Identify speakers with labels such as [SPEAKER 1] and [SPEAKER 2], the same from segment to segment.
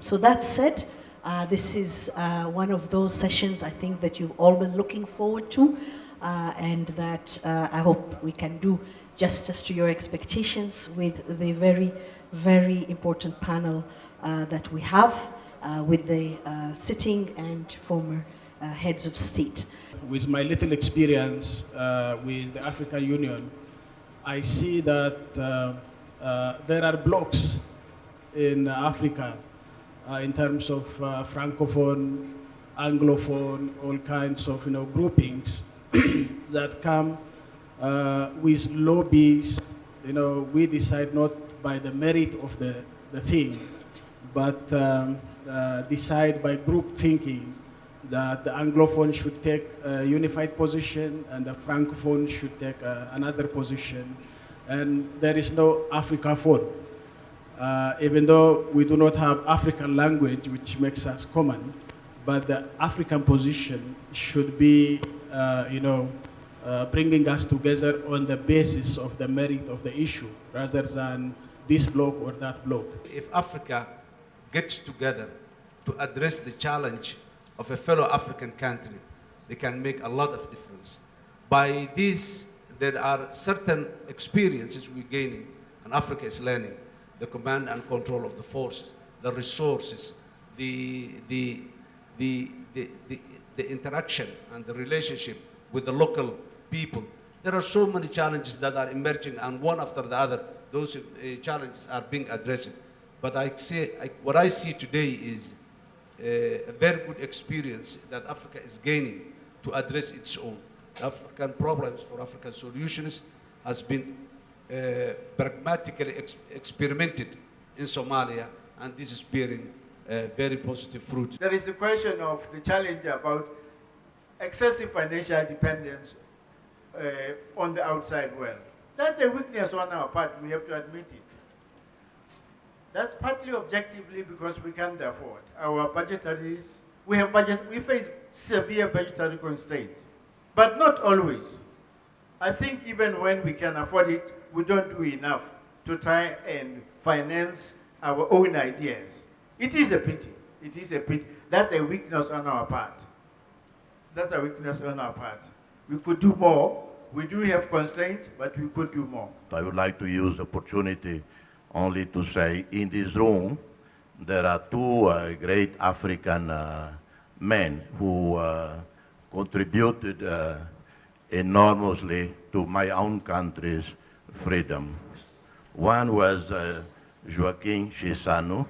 [SPEAKER 1] So that said, this is one of those sessions I think that you've all been looking forward to, and that I hope we can do justice to your expectations with the very, very important panel that we have with the sitting and former heads of state.
[SPEAKER 2] With my little experience with the African Union, I see that there are blocks in Africa in terms of Francophone, Anglophone, all kinds of groupings that come with lobbies. We decide not by the merit of the thing, but decide by group thinking that the Anglophone should take a unified position and the Francophone should take another position. And there is no Africa Forum. Even though we do not have African language, which makes us common, but the African position should be, bringing us together on the basis of the merit of the issue, rather than this bloc or that bloc.
[SPEAKER 3] If Africa gets together to address the challenge of a fellow African country, they can make a lot of difference. By this, there are certain experiences we're gaining, and Africa is learning. The command and control of the forces, the resources, the interaction and the relationship with the local people. There are so many challenges that are emerging, and one after the other, those challenges are being addressed. But what I see today is a very good experience that Africa is gaining to address its own. African problems for African solutions has been pragmatically experimented in Somalia, and this is bearing very positive fruit.
[SPEAKER 4] There is the question of the challenge about excessive financial dependence on the outside world. That's a weakness on our part, we have to admit it. That's partly objectively because we can't afford. Our we face severe budgetary constraints, but not always. I think even when we can afford it, we don't do enough to try and finance our own ideas. It is a pity. It is a pity. That's a weakness on our part. That's a weakness on our part. We could do more. We do have constraints, but we could do more.
[SPEAKER 5] I would like to use the opportunity only to say in this room there are two great African men who contributed enormously to my own country's freedom. One was Joaquim Chissano,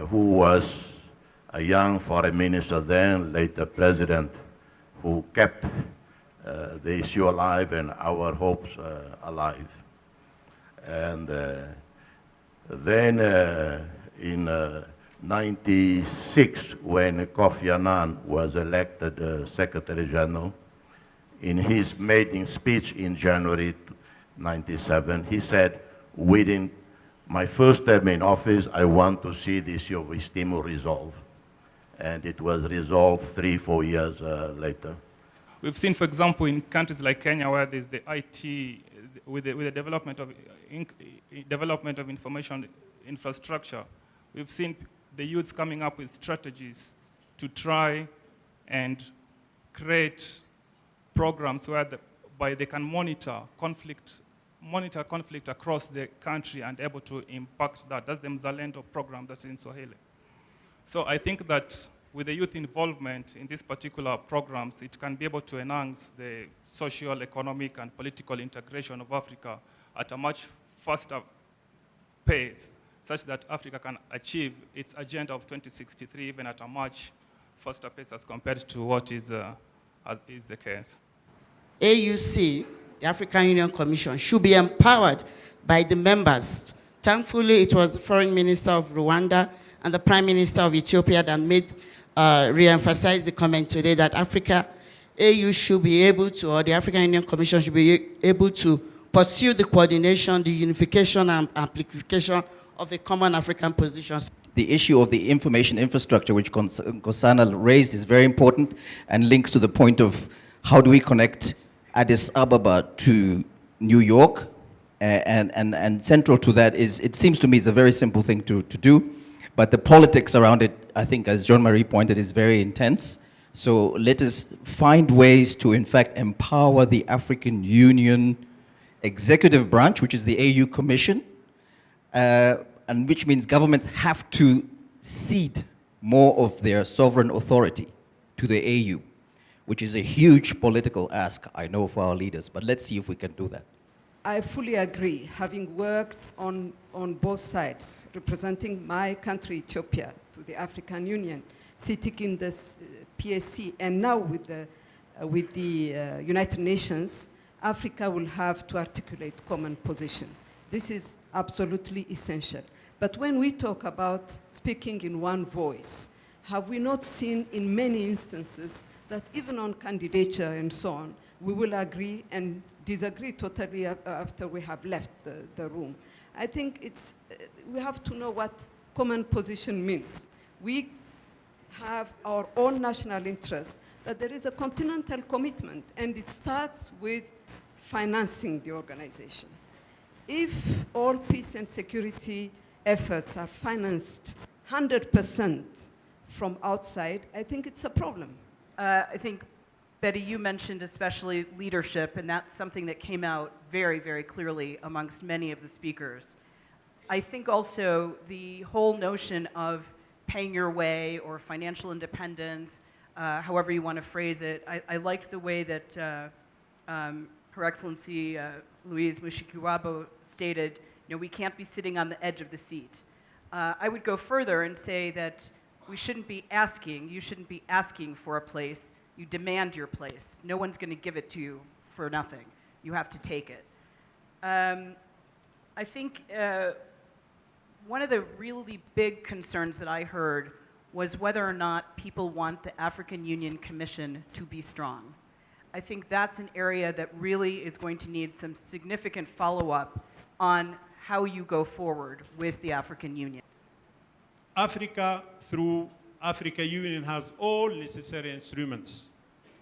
[SPEAKER 5] who was a young foreign minister then, later president, who kept the issue alive and our hopes alive. And then in 96, when Kofi Annan was elected Secretary General, in his maiden speech in January 97, he said, within my first term in office, I want to see the issue of East Timor resolved. And it was resolved 3-4 years later.
[SPEAKER 6] We've seen, for example, in countries like Kenya, where there's the IT, with the development of information infrastructure, we've seen the youths coming up with strategies to try and create programs whereby they can monitor conflict across the country and able to impact that. That's the Mzalendo program that's in Swahili. So I think that with the youth involvement in these particular programs, it can be able to enhance the social, economic, and political integration of Africa at a much faster pace, such that Africa can achieve its agenda of 2063 even at a much faster pace as compared to what is the case.
[SPEAKER 7] AUC, the African Union Commission, should be empowered by the members. Thankfully, it was the Foreign Minister of Rwanda and the Prime Minister of Ethiopia that re-emphasized the comment today that AU should be able to, or the African Union Commission should be able to pursue the coordination, the unification and amplification of a common African position.
[SPEAKER 8] The issue of the information infrastructure, which Nkosana raised, is very important and links to the point of how do we connect Addis Ababa to New York, and central to that is, it seems to me, it's a very simple thing to do, But the politics around it, I think, as Jean-Marie pointed, is very intense. So let us find ways to, in fact, empower the African Union executive branch, which is the AU Commission, and which means governments have to cede more of their sovereign authority to the AU, which is a huge political ask, I know, for our leaders. But let's see if we can do that.
[SPEAKER 9] I fully agree, having worked on both sides, representing my country, Ethiopia, to the African Union, sitting in this PSC, and now with the United Nations, Africa will have to articulate common position. This is absolutely essential. But when we talk about speaking in one voice, have we not seen in many instances that even on candidature and so on, we will agree and disagree totally after we have left the room? I think we have to know what common position means. We have our own national interest, that there is a continental commitment, and it starts with financing the organization. If all peace and security efforts are financed 100% from outside, I think it's a problem.
[SPEAKER 10] I think, Betty, you mentioned especially leadership, and that's something that came out very, very clearly amongst many of the speakers. I think also the whole notion of paying your way or financial independence, however you want to phrase it, I liked the way that Her Excellency Louise Mushikiwabo stated, we can't be sitting on the edge of the seat. I would go further and say that you shouldn't be asking for a place, you demand your place. No one's going to give it to you for nothing. You have to take it. I think one of the really big concerns that I heard was whether or not people want the African Union Commission to be strong. I think that's an area that really is going to need some significant follow-up on how you go forward with the African Union.
[SPEAKER 11] Africa, through Africa Union, has all necessary instruments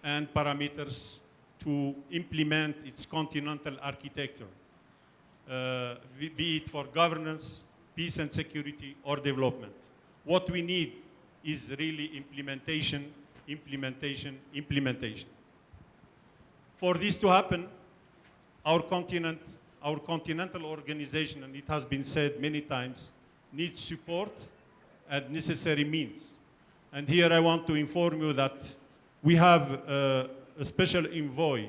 [SPEAKER 11] and parameters to implement its continental architecture, be it for governance, peace and security, or development. What we need is really implementation, implementation, implementation. For this to happen, our continental organization, and it has been said many times, needs support and necessary means. And here I want to inform you that we have a special envoy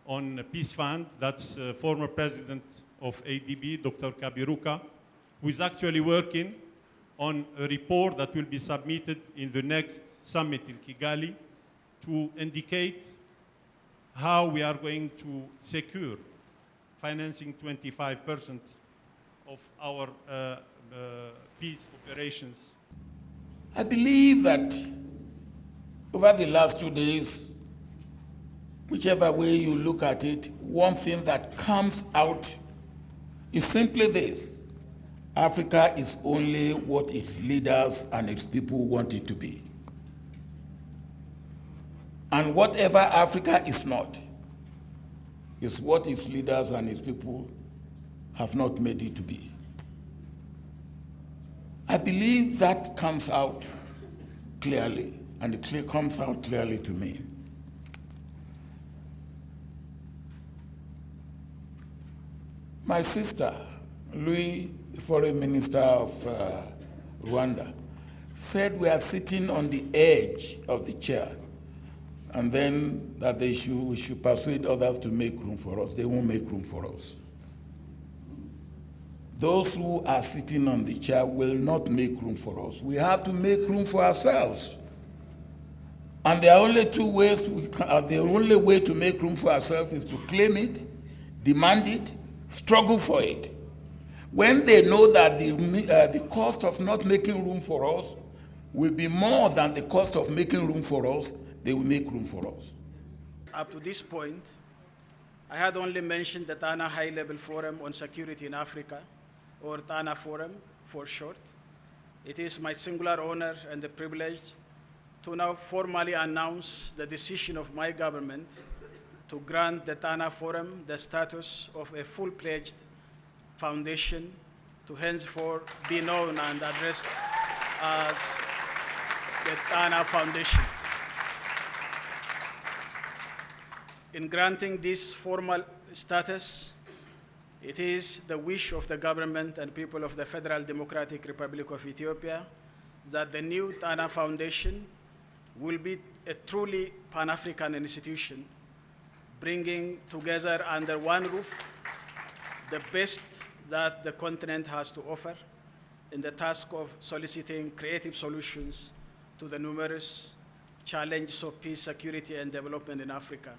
[SPEAKER 11] on Peace Fund, that's former president of ADB, Dr. Kabiruka, who is actually working on a report that will be submitted in the next summit in Kigali to indicate how we are going to secure financing 25% of our peace operations.
[SPEAKER 12] I believe that over the last 2 days, whichever way you look at it, one thing that comes out is simply this: Africa is only what its leaders and its people want it to be. And whatever Africa is not, is what its leaders and its people have not made it to be. I believe that comes out clearly, and it comes out clearly to me. My sister, Louis, the foreign minister of Rwanda, said we are sitting on the edge of the chair, and then that we should persuade others to make room for us. They won't make room for us. Those who are sitting on the chair will not make room for us. We have to make room for ourselves. And there are only two ways, the only way to make room for ourselves is to claim it, demand it, struggle for it. When they know that the cost of not making room for us will be more than the cost of making room for us, they will make room for us.
[SPEAKER 2] Up to this point, I had only mentioned the Tana High-Level Forum on Security in Africa, or Tana Forum for short. It is my singular honor and the privilege to now formally announce the decision of my government to grant the Tana Forum the status of a full-fledged foundation to henceforth be known and addressed as the Tana Foundation. In granting this formal status, it is the wish of the government and people of the Federal Democratic Republic of Ethiopia that the new Tana Foundation will be a truly Pan-African institution, bringing together under one roof the best that the continent has to offer in the task of soliciting creative solutions to the numerous challenges of peace, security, and development in Africa.